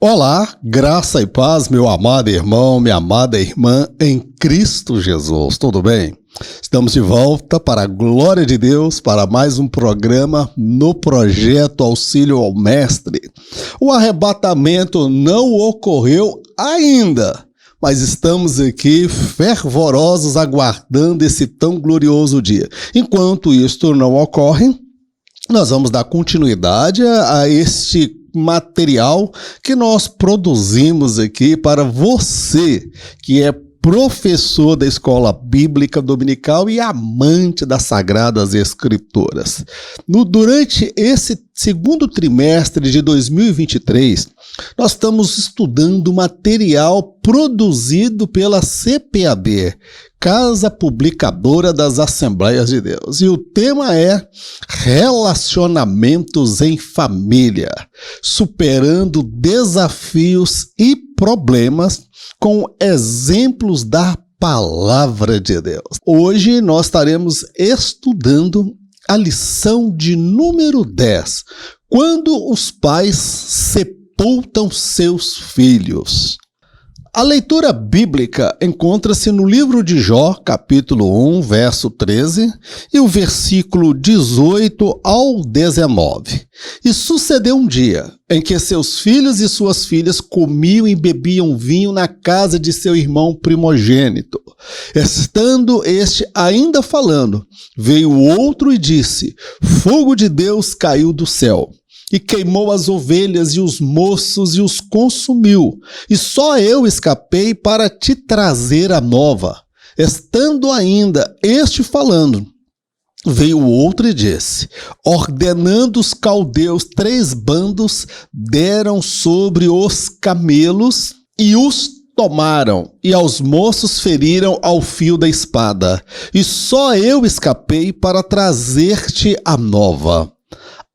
Olá, graça e paz, meu amado irmão, minha amada irmã em Cristo Jesus, tudo bem? Estamos de volta para a glória de Deus, para mais um programa no projeto Auxílio ao Mestre. O arrebatamento não ocorreu ainda, mas estamos aqui fervorosos aguardando esse tão glorioso dia. Enquanto isto não ocorre, nós vamos dar continuidade a este material que nós produzimos aqui para você que é professor da Escola Bíblica Dominical e amante das Sagradas Escrituras. Durante esse segundo trimestre de 2023, nós estamos estudando material produzido pela CPAD, Casa Publicadora das Assembleias de Deus. E o tema é Relacionamentos em Família, superando desafios e problemas com exemplos da Palavra de Deus. Hoje nós estaremos estudando a lição de número 10, quando os pais sepultam seus filhos. A leitura bíblica encontra-se no livro de Jó, capítulo 1, verso 13, e o versículo 18 ao 19. E sucedeu um dia em que seus filhos e suas filhas comiam e bebiam vinho na casa de seu irmão primogênito. Estando este ainda falando, veio outro e disse: Fogo de Deus caiu do céu e queimou as ovelhas e os moços e os consumiu, e só eu escapei para te trazer a nova. Estando ainda este falando, veio outro e disse: ordenando os caldeus 3 bandos, deram sobre os camelos e os tomaram, e aos moços feriram ao fio da espada, e só eu escapei para trazer-te a nova.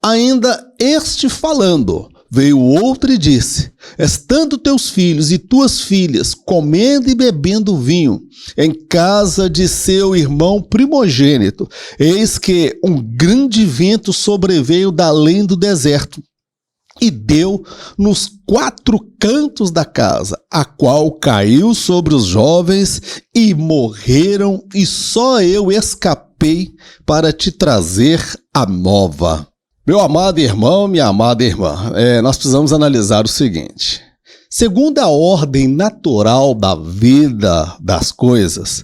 Ainda este falando, veio outro e disse: estando teus filhos e tuas filhas comendo e bebendo vinho em casa de seu irmão primogênito, eis que um grande vento sobreveio da além do deserto e deu nos 4 cantos da casa, a qual caiu sobre os jovens e morreram, e só eu escapei para te trazer a nova. Meu amado irmão, minha amada irmã, nós precisamos analisar o seguinte. Segundo a ordem natural da vida, das coisas,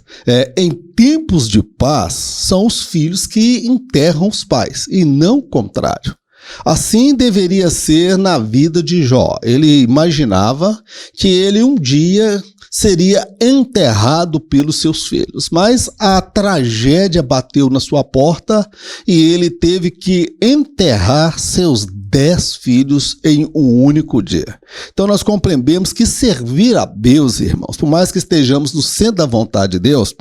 em tempos de paz, são os filhos que enterram os pais, e não o contrário. Assim deveria ser na vida de Jó. Ele imaginava que ele um dia seria enterrado pelos seus filhos, mas a tragédia bateu na sua porta e ele teve que enterrar seus 10 filhos em um único dia. Então nós compreendemos que servir a Deus, irmãos, por mais que estejamos no centro da vontade de Deus,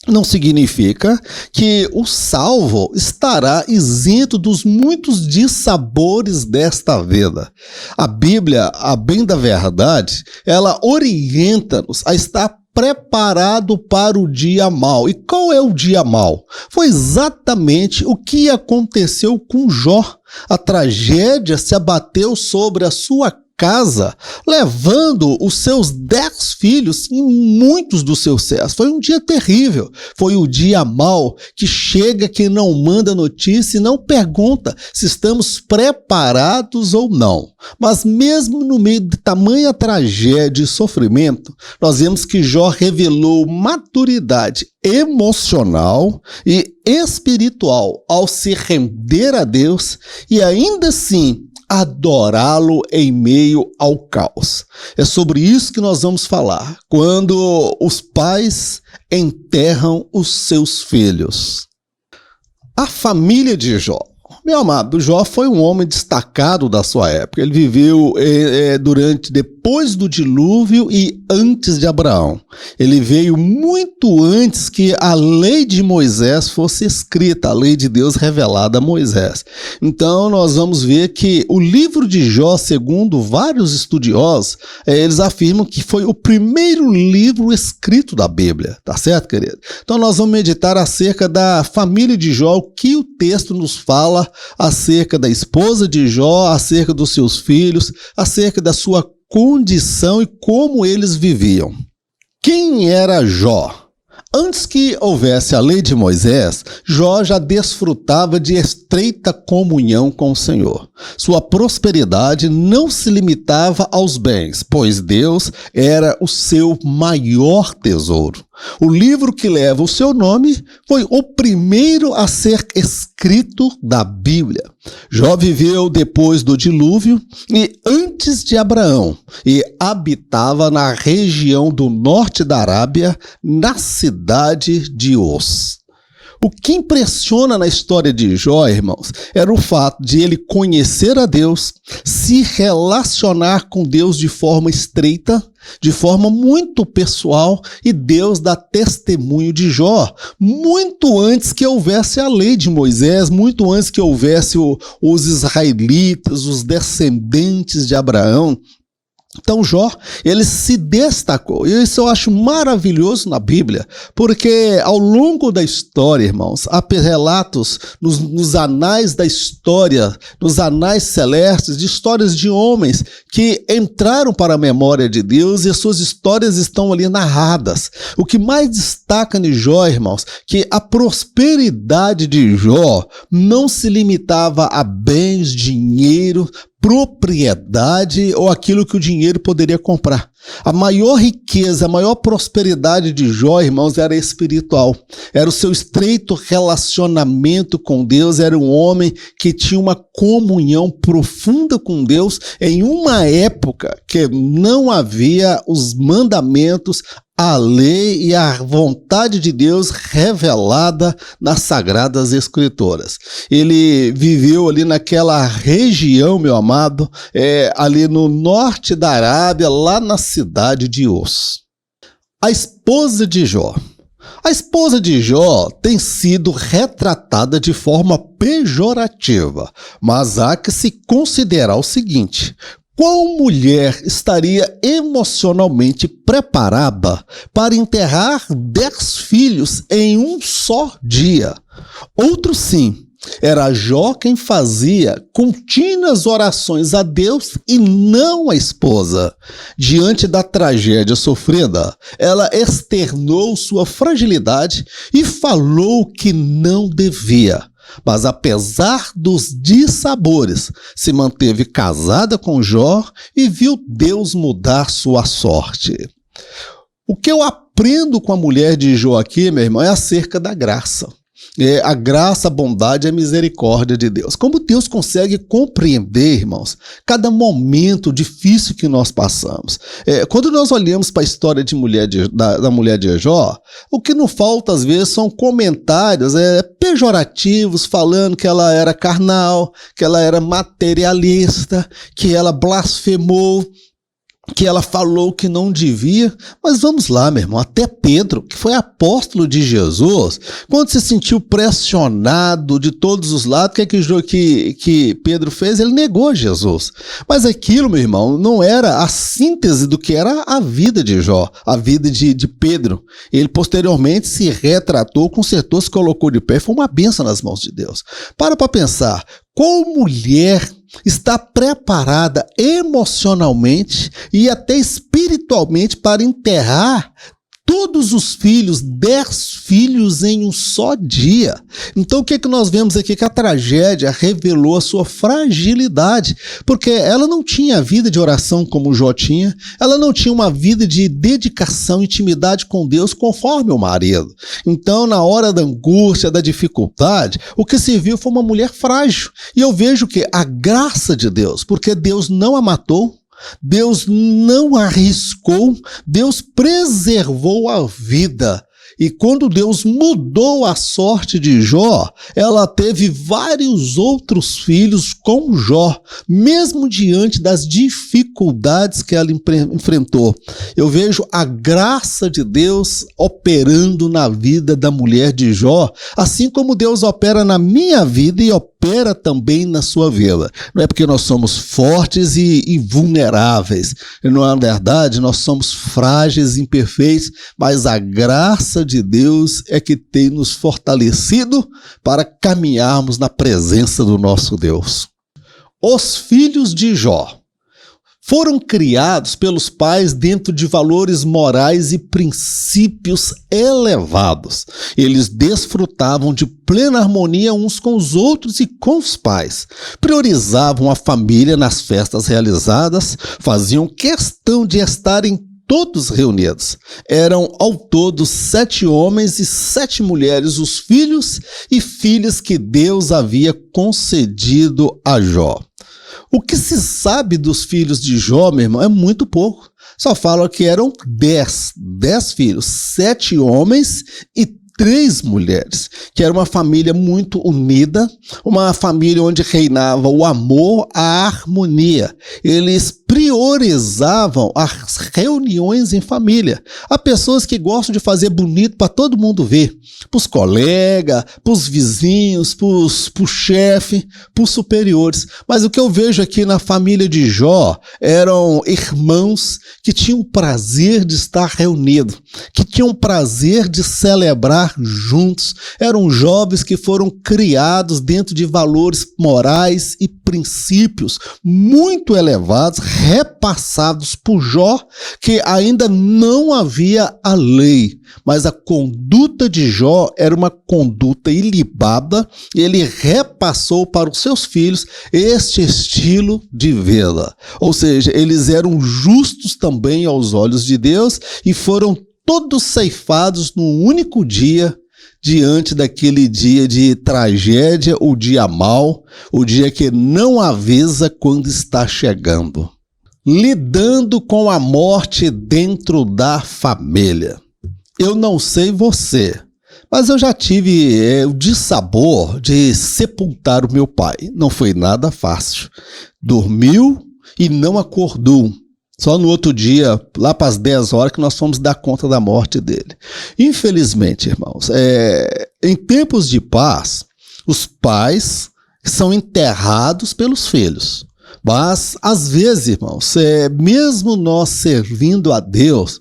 não significa que o salvo estará isento dos muitos dissabores desta vida. A Bíblia, a bem da verdade, ela orienta-nos a estar preparado para o dia mau. E qual é o dia mau? Foi exatamente o que aconteceu com Jó. A tragédia se abateu sobre a sua casa, levando os seus 10 filhos e muitos dos seus servos. Foi um dia terrível, foi o dia mau, que chega que não manda notícia e não pergunta se estamos preparados ou não. Mas mesmo no meio de tamanha tragédia e sofrimento, nós vemos que Jó revelou maturidade emocional e espiritual ao se render a Deus e ainda assim adorá-lo em meio ao caos. É sobre isso que nós vamos falar, quando os pais enterram os seus filhos. A família de Jó. Meu amado, Jó foi um homem destacado da sua época. Ele viveu depois do dilúvio e antes de Abraão. Ele veio muito antes que a lei de Moisés fosse escrita, a lei de Deus revelada a Moisés. Então nós vamos ver que o livro de Jó, segundo vários estudiosos, eles afirmam que foi o primeiro livro escrito da Bíblia, tá certo, querido? Então nós vamos meditar acerca da família de Jó, o que o texto nos fala acerca da esposa de Jó, acerca dos seus filhos, acerca da sua condição e como eles viviam. Quem era Jó? Antes que houvesse a lei de Moisés, Jó já desfrutava de estreita comunhão com o Senhor. Sua prosperidade não se limitava aos bens, pois Deus era o seu maior tesouro. O livro que leva o seu nome foi o primeiro a ser escrito da Bíblia. Jó viveu depois do dilúvio e antes de Abraão e habitava na região do norte da Arábia, na cidade de Uz. O que impressiona na história de Jó, irmãos, era o fato de ele conhecer a Deus, se relacionar com Deus de forma estreita, de forma muito pessoal, e Deus dá testemunho de Jó, muito antes que houvesse a lei de Moisés, muito antes que houvesse os israelitas, os descendentes de Abraão. Então Jó, ele se destacou, e isso eu acho maravilhoso na Bíblia, porque ao longo da história, irmãos, há relatos nos anais da história, nos anais celestes, de histórias de homens que entraram para a memória de Deus e suas histórias estão ali narradas. O que mais destaca em Jó, irmãos, que a prosperidade de Jó não se limitava a bens, dinheiro, propriedade ou aquilo que o dinheiro poderia comprar. A maior riqueza, a maior prosperidade de Jó, irmãos, era espiritual. Era o seu estreito relacionamento com Deus, era um homem que tinha uma comunhão profunda com Deus em uma época que não havia os mandamentos, a lei e a vontade de Deus revelada nas Sagradas Escrituras. Ele viveu ali naquela região, meu amado, ali no norte da Arábia, lá na cidade de Uz. A esposa de Jó. A esposa de Jó tem sido retratada de forma pejorativa, mas há que se considerar o seguinte: qual mulher estaria emocionalmente preparada para enterrar 10 filhos em um só dia? Outro sim, era Jó quem fazia contínuas orações a Deus e não a esposa. Diante da tragédia sofrida, ela externou sua fragilidade e falou que não devia. Mas apesar dos dissabores, se manteve casada com Jó e viu Deus mudar sua sorte. O que eu aprendo com a mulher de Jó aqui, meu irmão, é acerca da graça. A graça, a bondade e a misericórdia de Deus. Como Deus consegue compreender, irmãos, cada momento difícil que nós passamos. Quando nós olhamos para a história da mulher de Jó, o que não falta às vezes são comentários pejorativos, falando que ela era carnal, que ela era materialista, que ela blasfemou, que ela falou que não devia. Mas vamos lá, meu irmão, até Pedro, que foi apóstolo de Jesus, quando se sentiu pressionado de todos os lados, o que Pedro fez? Ele negou Jesus. Mas aquilo, meu irmão, não era a síntese do que era a vida de Jó, a vida de Pedro. Ele posteriormente se retratou, consertou, se colocou de pé, foi uma bênção nas mãos de Deus. Para pensar, qual mulher está preparada emocionalmente e até espiritualmente para enterrar todos os filhos, 10 filhos em um só dia? Então o que nós vemos aqui? Que a tragédia revelou a sua fragilidade, porque ela não tinha vida de oração como Jó tinha, ela não tinha uma vida de dedicação, intimidade com Deus conforme o marido. Então na hora da angústia, da dificuldade, o que se viu foi uma mulher frágil. E eu vejo que a graça de Deus, porque Deus não a matou, Deus não arriscou, Deus preservou a vida. E quando Deus mudou a sorte de Jó, ela teve vários outros filhos com Jó, mesmo diante das dificuldades que ela enfrentou. Eu vejo a graça de Deus operando na vida da mulher de Jó, assim como Deus opera na minha vida e opera também na sua vida. Não é porque nós somos fortes e vulneráveis, não é verdade? Nós somos frágeis e imperfeitos, mas a graça de Deus é que tem nos fortalecido para caminharmos na presença do nosso Deus. Os filhos de Jó. Foram criados pelos pais dentro de valores morais e princípios elevados. Eles desfrutavam de plena harmonia uns com os outros e com os pais. Priorizavam a família nas festas realizadas, faziam questão de estarem todos reunidos. Eram ao todo 7 homens e 7 mulheres, os filhos e filhas que Deus havia concedido a Jó. O que se sabe dos filhos de Jó, meu irmão, é muito pouco. Só falam que eram 10 filhos, 7 homens e 3 mulheres, que era uma família muito unida, uma família onde reinava o amor, a harmonia. Eles priorizavam as reuniões em família. Há pessoas que gostam de fazer bonito para todo mundo ver, para os colegas, para os vizinhos, para o chefe, para os superiores. Mas o que eu vejo aqui na família de Jó eram irmãos que tinham prazer de estar reunidos, que tinham prazer de celebrar juntos. Eram jovens que foram criados dentro de valores morais e princípios muito elevados, repassados por Jó, que ainda não havia a lei, mas a conduta de Jó era uma conduta ilibada. Ele repassou para os seus filhos este estilo de vida, ou seja, eles eram justos também aos olhos de Deus e foram todos ceifados num único dia, diante daquele dia de tragédia, o dia mau, o dia que não avisa quando está chegando. Lidando com a morte dentro da família. Eu não sei você, mas eu já tive o dissabor de sepultar o meu pai. Não foi nada fácil. Dormiu e não acordou. Só no outro dia, lá para as 10 horas, que nós fomos dar conta da morte dele. Infelizmente, irmãos, em tempos de paz, os pais são enterrados pelos filhos. Mas, às vezes, irmãos, mesmo nós servindo a Deus,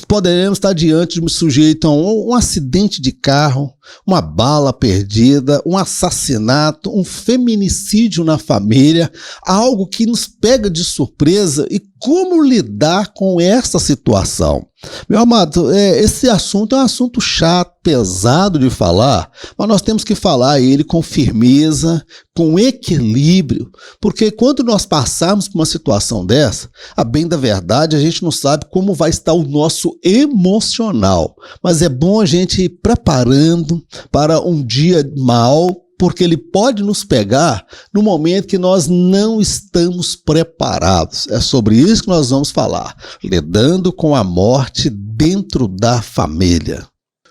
poderemos estar diante de um sujeito, um acidente de carro, uma bala perdida, um assassinato, um feminicídio na família, algo que nos pega de surpresa. E como lidar com essa situação? Meu amado, esse assunto é um assunto chato, pesado de falar, mas nós temos que falar ele com firmeza, com equilíbrio, porque quando nós passarmos por uma situação dessa, a bem da verdade, a gente não sabe como vai estar o nosso emocional, mas é bom a gente ir preparando para um dia mau, porque ele pode nos pegar no momento que nós não estamos preparados. É sobre isso que nós vamos falar, lidando com a morte dentro da família.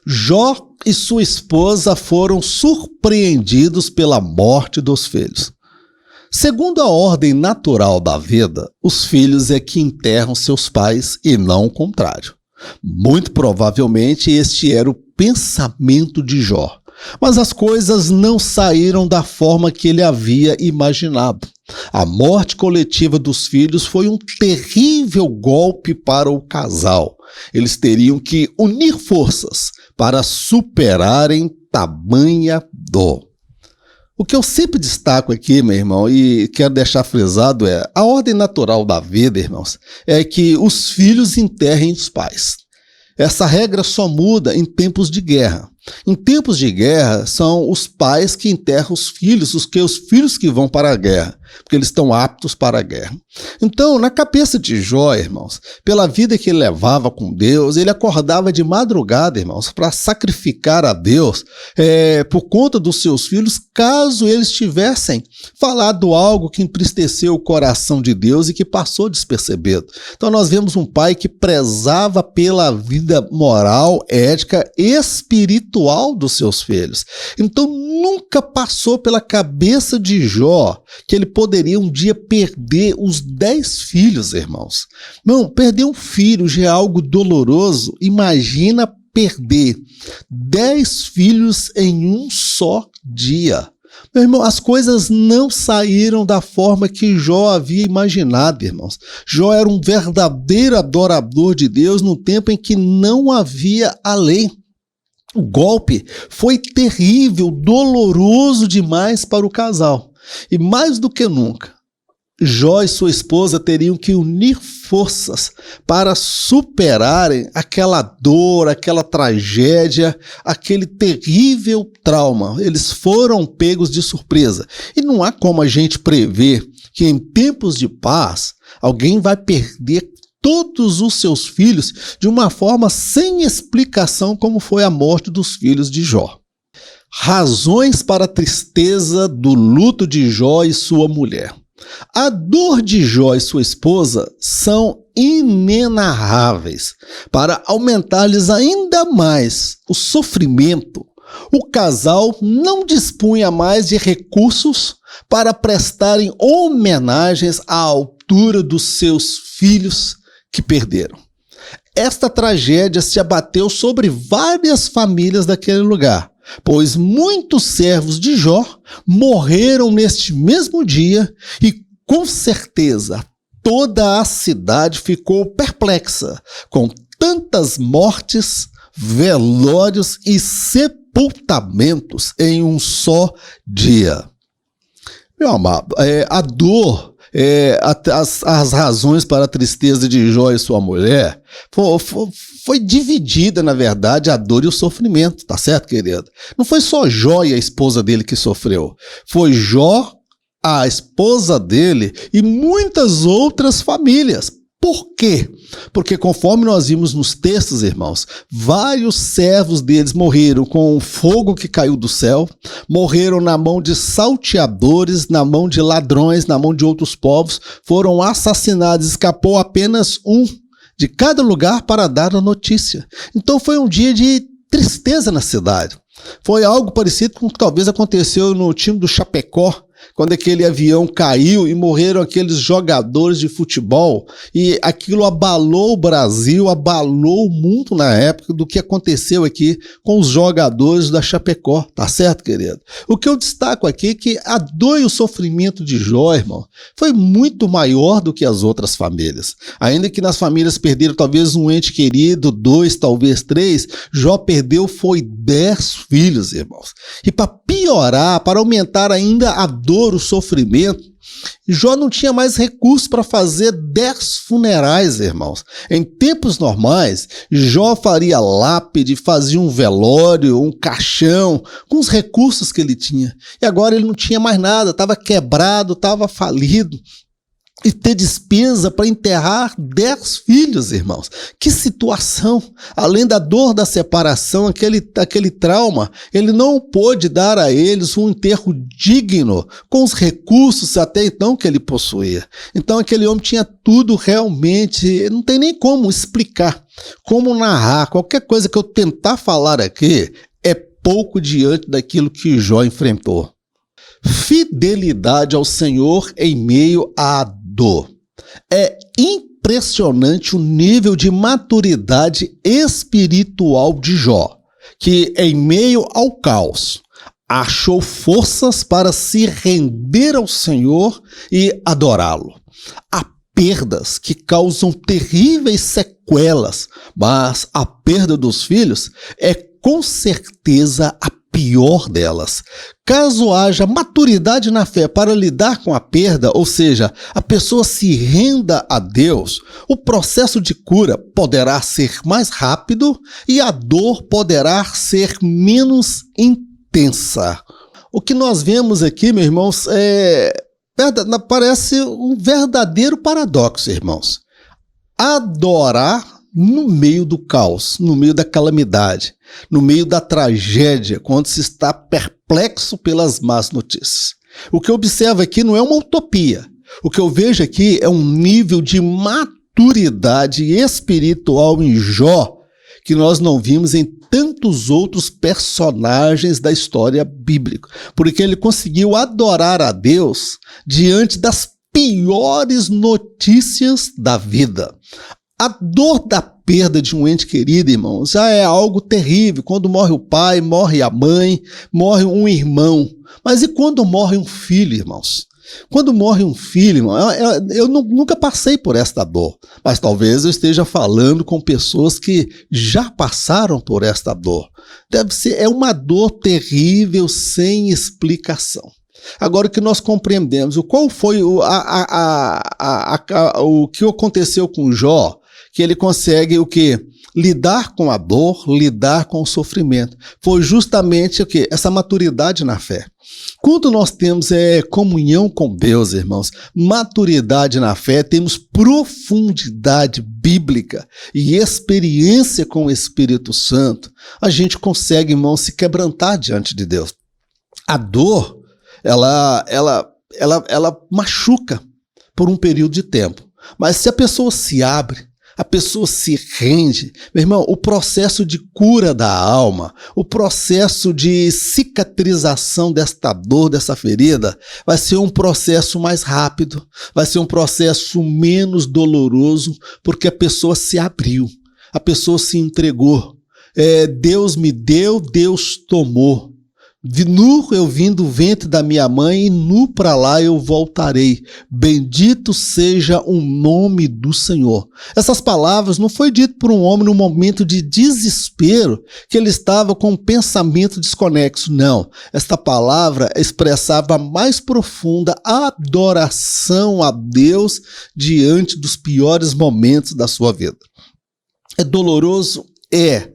Jó e sua esposa foram surpreendidos pela morte dos filhos. Segundo a ordem natural da vida, os filhos é que enterram seus pais e não o contrário. Muito provavelmente este era o pensamento de Jó. Mas as coisas não saíram da forma que ele havia imaginado. A morte coletiva dos filhos foi um terrível golpe para o casal. Eles teriam que unir forças para superarem tamanha dor. O que eu sempre destaco aqui, meu irmão, e quero deixar frisado a ordem natural da vida, irmãos, é que os filhos enterrem os pais. Essa regra só muda em tempos de guerra. Em tempos de guerra, são os pais que enterram os filhos filhos que vão para a guerra, porque eles estão aptos para a guerra. Então, na cabeça de Jó, irmãos, pela vida que ele levava com Deus, ele acordava de madrugada, irmãos, para sacrificar a Deus por conta dos seus filhos, caso eles tivessem falado algo que entristeceu o coração de Deus e que passou despercebido. Então, nós vemos um pai que prezava pela vida moral, ética e espiritual dos seus filhos. Então nunca passou pela cabeça de Jó que ele poderia um dia perder os 10 filhos, irmãos. Não, perder um filho já é algo doloroso. Imagina perder 10 filhos em um só dia. Meu irmão, as coisas não saíram da forma que Jó havia imaginado, irmãos. Jó era um verdadeiro adorador de Deus no tempo em que não havia a lei. O golpe foi terrível, doloroso demais para o casal. E mais do que nunca, Jó e sua esposa teriam que unir forças para superarem aquela dor, aquela tragédia, aquele terrível trauma. Eles foram pegos de surpresa. E não há como a gente prever que em tempos de paz alguém vai perder todos os seus filhos de uma forma sem explicação, como foi a morte dos filhos de Jó. Razões para a tristeza do luto de Jó e sua mulher. A dor de Jó e sua esposa são inenarráveis. Para aumentar-lhes ainda mais o sofrimento, o casal não dispunha mais de recursos para prestarem homenagens à altura dos seus filhos que perderam. Esta tragédia se abateu sobre várias famílias daquele lugar, pois muitos servos de Jó morreram neste mesmo dia e, com certeza, toda a cidade ficou perplexa com tantas mortes, velórios e sepultamentos em um só dia. Meu amado, a dor, as razões para a tristeza de Jó e sua mulher foi dividida, na verdade, a dor e o sofrimento, tá certo, querido? Não foi só Jó e a esposa dele que sofreu, foi Jó, a esposa dele e muitas outras famílias. Por quê? Porque conforme nós vimos nos textos, irmãos, vários servos deles morreram com o fogo que caiu do céu, morreram na mão de salteadores, na mão de ladrões, na mão de outros povos, foram assassinados, escapou apenas um de cada lugar para dar a notícia. Então foi um dia de tristeza na cidade. Foi algo parecido com o que talvez aconteceu no time do Chapecó, quando aquele avião caiu e morreram aqueles jogadores de futebol, e aquilo abalou o Brasil, abalou o mundo na época do que aconteceu aqui com os jogadores da Chapecó, tá certo, querido? O que eu destaco aqui é que a dor e o sofrimento de Jó, irmão, foi muito maior do que as outras famílias. Ainda que nas famílias perderam talvez um ente querido, 2, talvez 3, Jó perdeu foi 10 filhos, irmãos. E para piorar, para aumentar ainda a dor, o sofrimento, Jó não tinha mais recursos para fazer 10 funerais, irmãos. Em tempos normais, Jó faria lápide, fazia um velório, um caixão, com os recursos que ele tinha. E agora ele não tinha mais nada, estava quebrado, estava falido. E ter despesa para enterrar 10 filhos, irmãos. Que situação! Além da dor da separação, aquele trauma, ele não pôde dar a eles um enterro digno, com os recursos até então que ele possuía. Então aquele homem tinha tudo realmente, não tem nem como explicar, como narrar. Qualquer coisa que eu tentar falar aqui é pouco diante daquilo que Jó enfrentou. Fidelidade ao Senhor em meio à dor. É impressionante o nível de maturidade espiritual de Jó, que em meio ao caos achou forças para se render ao Senhor e adorá-lo. Há perdas que causam terríveis sequelas, mas a perda dos filhos é com certeza a pior delas. Caso haja maturidade na fé para lidar com a perda, ou seja, a pessoa se renda a Deus, o processo de cura poderá ser mais rápido e a dor poderá ser menos intensa. O que nós vemos aqui, meus irmãos, parece um verdadeiro paradoxo, irmãos. Adorar no meio do caos, no meio da calamidade, no meio da tragédia, quando se está perplexo pelas más notícias. O que eu observo aqui não é uma utopia. O que eu vejo aqui é um nível de maturidade espiritual em Jó que nós não vimos em tantos outros personagens da história bíblica, porque ele conseguiu adorar a Deus diante das piores notícias da vida. A dor da perda de um ente querido, irmãos, já é algo terrível. Quando morre o pai, morre a mãe, morre um irmão. Mas e quando morre um filho, irmãos? Quando morre um filho, irmão, eu nunca passei por esta dor, mas talvez eu esteja falando com pessoas que já passaram por esta dor. É uma dor terrível, sem explicação. Agora, o que nós compreendemos, qual foi o que aconteceu com Jó, que ele consegue o quê? Lidar com a dor, lidar com o sofrimento. Foi justamente o quê? Essa maturidade na fé. Quando nós temos comunhão com Deus, irmãos, maturidade na fé, temos profundidade bíblica e experiência com o Espírito Santo, a gente consegue, irmãos, se quebrantar diante de Deus. A dor, ela machuca por um período de tempo, mas se a pessoa se abre, a pessoa se rende, meu irmão, o processo de cura da alma, o processo de cicatrização desta dor, dessa ferida, vai ser um processo mais rápido, vai ser um processo menos doloroso, porque a pessoa se abriu, a pessoa se entregou. Deus me deu, Deus tomou. Nu eu vim do ventre da minha mãe e nu para lá eu voltarei. Bendito seja o nome do Senhor. Essas palavras não foi dito por um homem no momento de desespero, que ele estava com um pensamento desconexo. Não, esta palavra expressava a mais profunda adoração a Deus diante dos piores momentos da sua vida. É doloroso? É.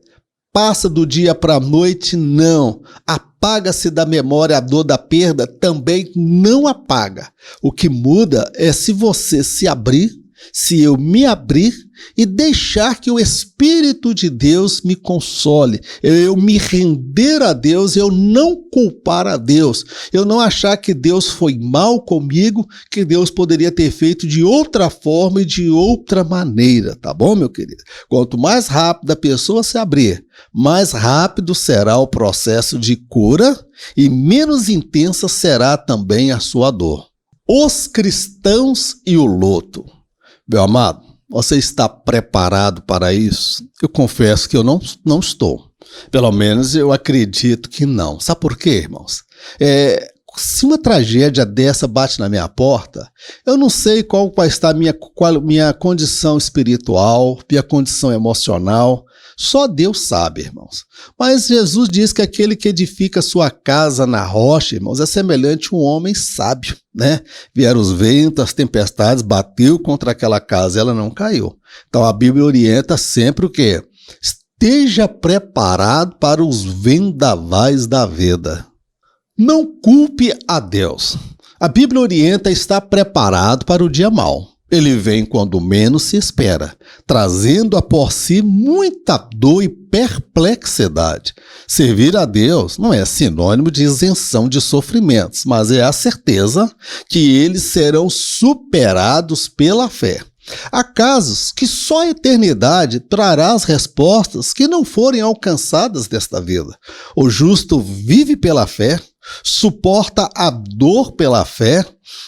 Passa do dia para a noite? Não. Apaga-se da memória a dor da perda? Também não apaga. O que muda é se você se abrir, se eu me abrir e deixar que o Espírito de Deus me console, eu me render a Deus, eu não culpar a Deus, eu não achar que Deus foi mal comigo, que Deus poderia ter feito de outra forma e de outra maneira, tá bom, meu querido? Quanto mais rápido a pessoa se abrir, mais rápido será o processo de cura e menos intensa será também a sua dor. Os cristãos e o luto. Meu amado, você está preparado para isso? Eu confesso que eu não estou. Pelo menos eu acredito que não. Sabe por quê, irmãos? Se uma tragédia dessa bate na minha porta, eu não sei qual vai estar minha condição espiritual, minha condição emocional. Só Deus sabe, irmãos. Mas Jesus diz que aquele que edifica sua casa na rocha, irmãos, é semelhante a um homem sábio, né? Vieram os ventos, as tempestades, bateu contra aquela casa, ela não caiu. Então a Bíblia orienta sempre o quê? Esteja preparado para os vendavais da vida. Não culpe a Deus. A Bíblia orienta a estar preparado para o dia mau. Ele vem quando menos se espera, trazendo a por si muita dor e perplexidade. Servir a Deus não é sinônimo de isenção de sofrimentos, mas é a certeza que eles serão superados pela fé. Há casos que só a eternidade trará as respostas que não forem alcançadas desta vida. O justo vive pela fé, suporta a dor pela fé,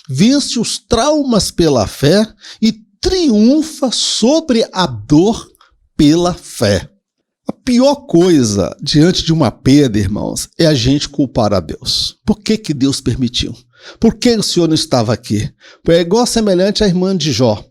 vence os traumas pela fé e triunfa sobre a dor pela fé. A pior coisa diante de uma perda, irmãos, é a gente culpar a Deus. Por que Deus permitiu? Por que o Senhor não estava aqui? É igual semelhante à irmã de Jó.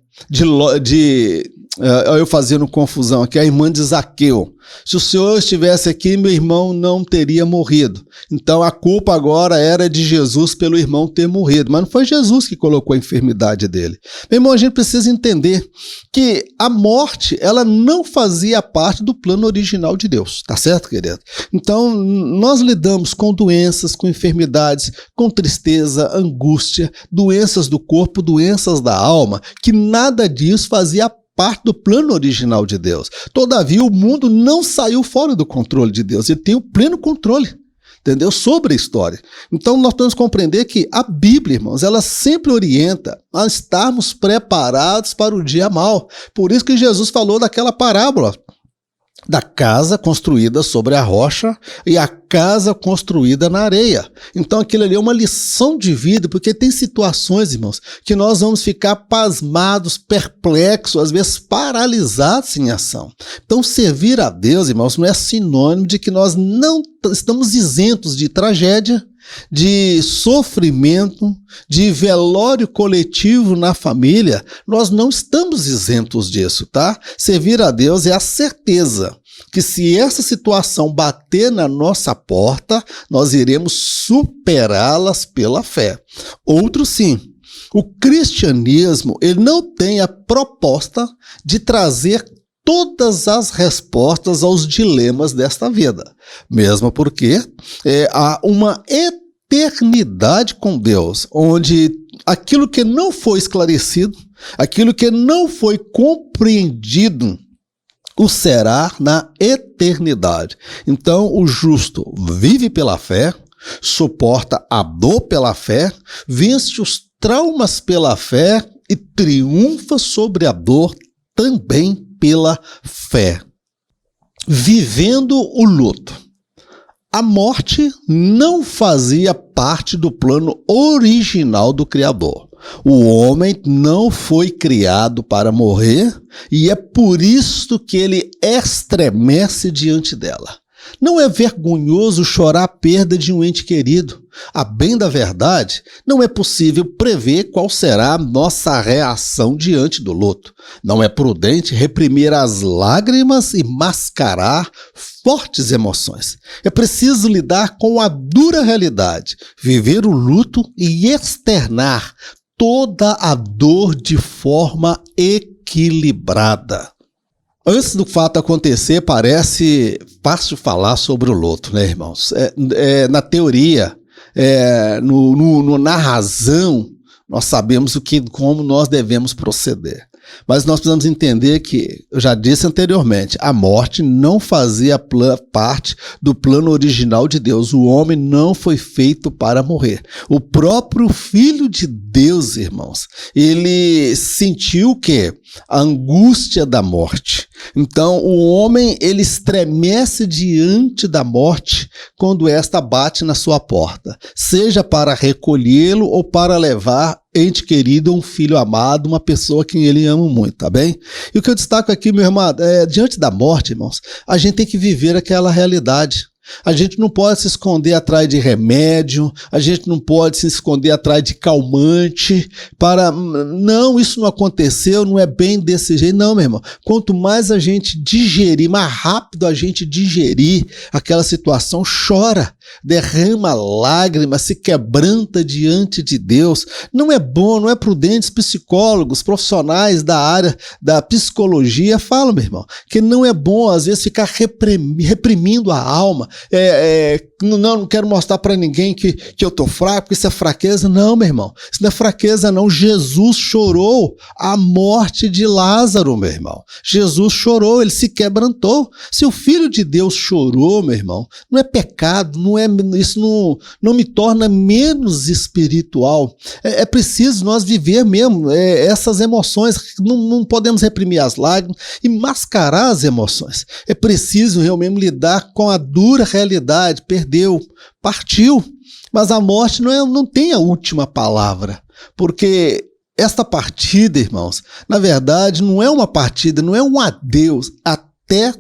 Eu fazendo confusão aqui, a irmã de Zaqueu. Se o Senhor estivesse aqui, meu irmão não teria morrido. Então a culpa agora era de Jesus pelo irmão ter morrido. Mas não foi Jesus que colocou a enfermidade dele. Meu irmão, a gente precisa entender que a morte, ela não fazia parte do plano original de Deus. Tá certo, querido? Então nós lidamos com doenças, com enfermidades, com tristeza, angústia, doenças do corpo, doenças da alma, que nada disso fazia parte do plano original de Deus. Todavia, o mundo não saiu fora do controle de Deus. Ele tem o pleno controle, entendeu? Sobre a história. Então, nós temos que compreender que a Bíblia, irmãos, ela sempre orienta a estarmos preparados para o dia mau. Por isso que Jesus falou daquela parábola da casa construída sobre a rocha e a casa construída na areia. Então aquilo ali é uma lição de vida, porque tem situações, irmãos, que nós vamos ficar pasmados, perplexos, às vezes paralisados em ação. Então servir a Deus, irmãos, não é sinônimo de que nós não estamos isentos de tragédia, de sofrimento, de velório coletivo na família. Nós não estamos isentos disso, tá? Servir a Deus é a certeza que se essa situação bater na nossa porta, nós iremos superá-las pela fé. Outro sim. O cristianismo, ele não tem a proposta de trazer todas as respostas aos dilemas desta vida, mesmo porque há uma eternidade com Deus, onde aquilo que não foi esclarecido, aquilo que não foi compreendido, o será na eternidade. Então, o justo vive pela fé, suporta a dor pela fé, vence os traumas pela fé e triunfa sobre a dor também pela fé. Vivendo o luto. A morte não fazia parte do plano original do Criador. O homem não foi criado para morrer e é por isso que ele estremece diante dela. Não é vergonhoso chorar a perda de um ente querido. A bem da verdade, não é possível prever qual será a nossa reação diante do luto. Não é prudente reprimir as lágrimas e mascarar fortes emoções. É preciso lidar com a dura realidade, viver o luto e externar toda a dor de forma equilibrada. Antes do fato acontecer, parece fácil falar sobre o luto, né, irmãos? Na teoria, na razão, nós sabemos como nós devemos proceder. Mas nós precisamos entender que, eu já disse anteriormente, a morte não fazia parte do plano original de Deus. O homem não foi feito para morrer. O próprio Filho de Deus, irmãos, ele sentiu o quê? A angústia da morte. Então, o homem, ele estremece diante da morte quando esta bate na sua porta, seja para recolhê-lo ou para levar ente querido, um filho amado, uma pessoa que ele ama muito, tá bem? E o que eu destaco aqui, meu irmão, diante da morte, irmãos, a gente tem que viver aquela realidade. A gente não pode se esconder atrás de remédio, a gente não pode se esconder atrás de calmante, não, isso não aconteceu, não é bem desse jeito, não, meu irmão. Quanto mais a gente digerir, mais rápido a gente digerir aquela situação, chora, derrama lágrimas, se quebranta diante de Deus. Não é bom, não é prudente. Os psicólogos, profissionais da área da psicologia falam, meu irmão, que não é bom, às vezes, ficar reprimindo a alma. Não quero mostrar para ninguém que eu tô fraco, isso é fraqueza. Não, meu irmão, isso não é fraqueza, não. Jesus chorou a morte de Lázaro, meu irmão. Jesus chorou, ele se quebrantou. Se o Filho de Deus chorou, meu irmão, não é pecado, isso não me torna menos espiritual. É preciso nós viver mesmo essas emoções. Não podemos reprimir as lágrimas e mascarar as emoções. É preciso realmente lidar com a dura realidade. Perdeu, partiu, mas a morte não tem a última palavra, porque esta partida, irmãos, na verdade não é uma partida, não é um adeus até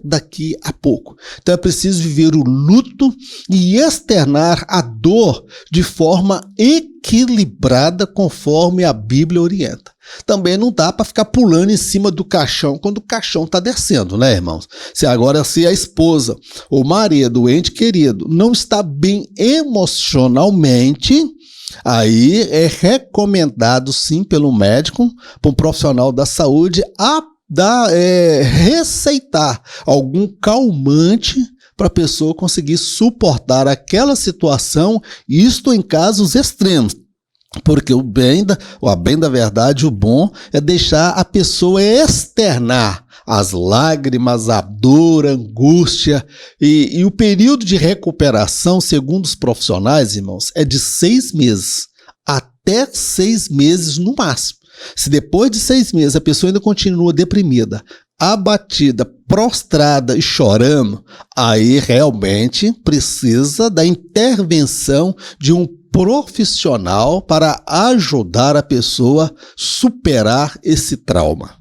daqui a pouco. Então é preciso viver o luto e externar a dor de forma equilibrada conforme a Bíblia orienta. Também não dá para ficar pulando em cima do caixão quando o caixão está descendo, né, irmãos? Se a esposa ou marido, o ente querido, não está bem emocionalmente, aí é recomendado sim pelo médico, para um profissional da saúde, receitar algum calmante para a pessoa conseguir suportar aquela situação, isto em casos extremos. Porque a bem da verdade, o bom é deixar a pessoa externar as lágrimas, a dor, a angústia. E o período de recuperação, segundo os profissionais, irmãos, é de 6 meses, até 6 meses no máximo. Se depois de 6 meses a pessoa ainda continua deprimida, abatida, prostrada e chorando, aí realmente precisa da intervenção de um profissional para ajudar a pessoa a superar esse trauma.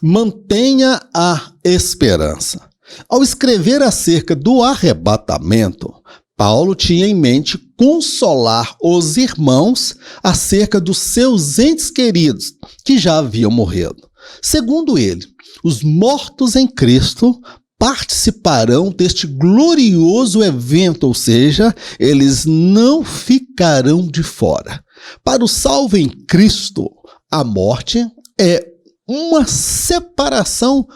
Mantenha a esperança. Ao escrever acerca do arrebatamento, Paulo tinha em mente consolar os irmãos acerca dos seus entes queridos que já haviam morrido. Segundo ele, os mortos em Cristo participarão deste glorioso evento, ou seja, eles não ficarão de fora. Para o salvo em Cristo, a morte é uma separação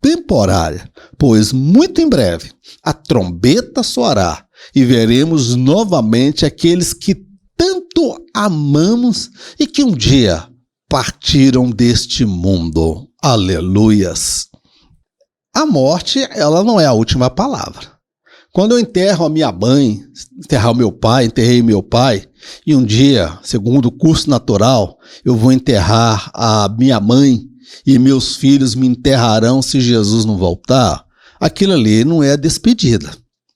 temporária, pois muito em breve a trombeta soará e veremos novamente aqueles que tanto amamos e que um dia partiram deste mundo. Aleluias! A morte, ela não é a última palavra. Quando eu enterro a minha mãe, enterrei meu pai, e um dia, segundo o curso natural, eu vou enterrar a minha mãe e meus filhos me enterrarão se Jesus não voltar, aquilo ali não é despedida.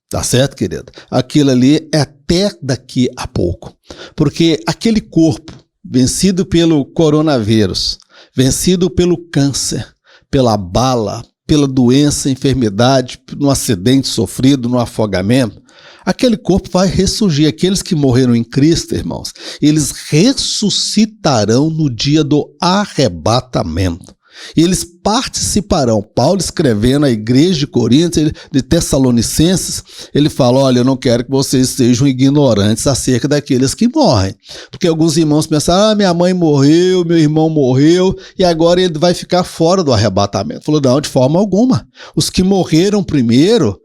Tá certo, querido? Aquilo ali é até daqui a pouco. Porque aquele corpo vencido pelo coronavírus, vencido pelo câncer, pela bala, pela doença, enfermidade, no acidente sofrido, no afogamento, aquele corpo vai ressurgir. Aqueles que morreram em Cristo, irmãos, eles ressuscitarão no dia do arrebatamento. E eles participarão. Paulo, escrevendo à igreja de Corinto, de Tessalonicenses, ele fala: olha, eu não quero que vocês sejam ignorantes acerca daqueles que morrem. Porque alguns irmãos pensam: minha mãe morreu, meu irmão morreu, e agora ele vai ficar fora do arrebatamento. Falou: não, de forma alguma. Os que morreram primeiro,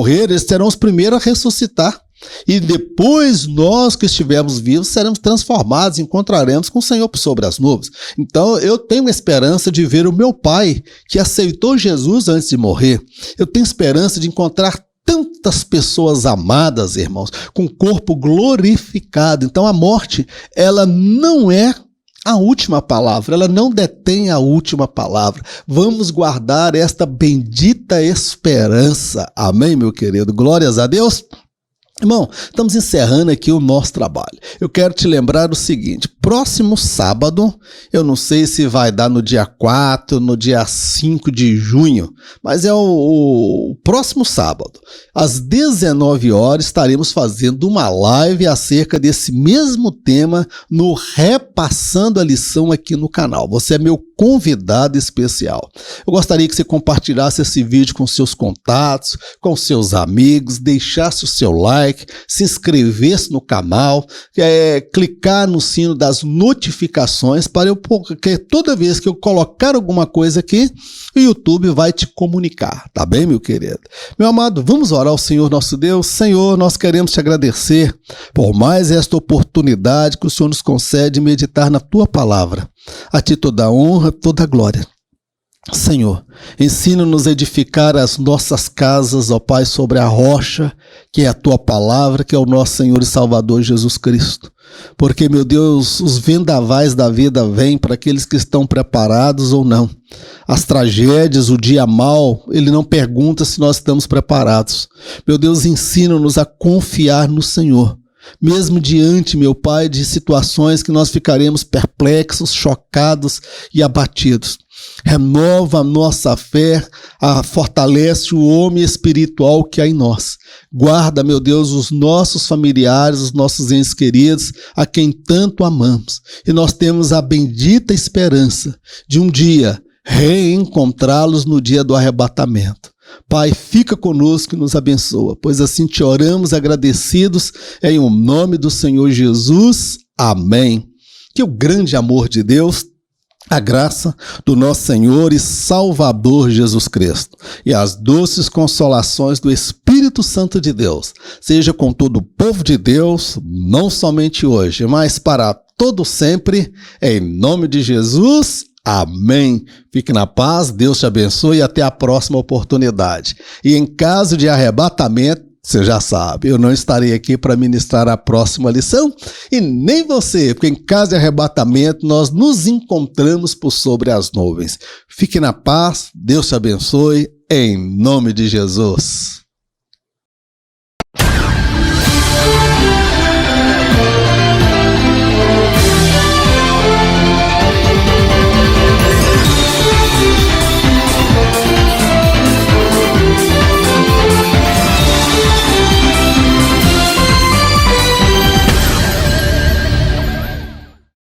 eles serão os primeiros a ressuscitar. E depois nós que estivermos vivos seremos transformados, encontraremos com o Senhor sobre as nuvens. Então eu tenho esperança de ver o meu pai, que aceitou Jesus antes de morrer. Eu tenho esperança de encontrar tantas pessoas amadas, irmãos, com o corpo glorificado. Então a morte, ela não é a última palavra, ela não detém a última palavra. Vamos guardar esta bendita esperança. Amém, meu querido? Glórias a Deus. Irmão, estamos encerrando aqui o nosso trabalho. Eu quero te lembrar o seguinte: próximo sábado, eu não sei se vai dar no dia 4, no dia 5 de junho, mas é o próximo sábado. Às 19 horas estaremos fazendo uma live acerca desse mesmo tema no Repassando a Lição aqui no canal. Você é meu convidado especial. Eu gostaria que você compartilhasse esse vídeo com seus contatos, com seus amigos, deixasse o seu like, se inscrevesse no canal, clicar no sino das notificações porque toda vez que eu colocar alguma coisa aqui, o YouTube vai te comunicar, tá bem, meu querido? Meu amado, vamos orar ao Senhor nosso Deus. Senhor, nós queremos te agradecer por mais esta oportunidade que o Senhor nos concede de meditar na tua palavra. A ti toda a honra, toda a glória. Senhor, ensina-nos a edificar as nossas casas, ó Pai, sobre a rocha, que é a Tua palavra, que é o nosso Senhor e Salvador Jesus Cristo. Porque, meu Deus, os vendavais da vida vêm para aqueles que estão preparados ou não. As tragédias, o dia mau, Ele não pergunta se nós estamos preparados. Meu Deus, ensina-nos a confiar no Senhor. Mesmo diante, meu Pai, de situações que nós ficaremos perplexos, chocados e abatidos. Renova a nossa fé, fortalece o homem espiritual que há em nós. Guarda, meu Deus, os nossos familiares, os nossos entes queridos, a quem tanto amamos. E nós temos a bendita esperança de um dia reencontrá-los no dia do arrebatamento. Pai, fica conosco e nos abençoa, pois assim te oramos agradecidos em o nome do Senhor Jesus. Amém. Que o grande amor de Deus, a graça do nosso Senhor e Salvador Jesus Cristo e as doces consolações do Espírito Santo de Deus seja com todo o povo de Deus, não somente hoje, mas para todo sempre, em nome de Jesus. Amém. Fique na paz, Deus te abençoe e até a próxima oportunidade. E em caso de arrebatamento, você já sabe, eu não estarei aqui para ministrar a próxima lição e nem você, porque em caso de arrebatamento nós nos encontramos por sobre as nuvens. Fique na paz, Deus te abençoe, em nome de Jesus.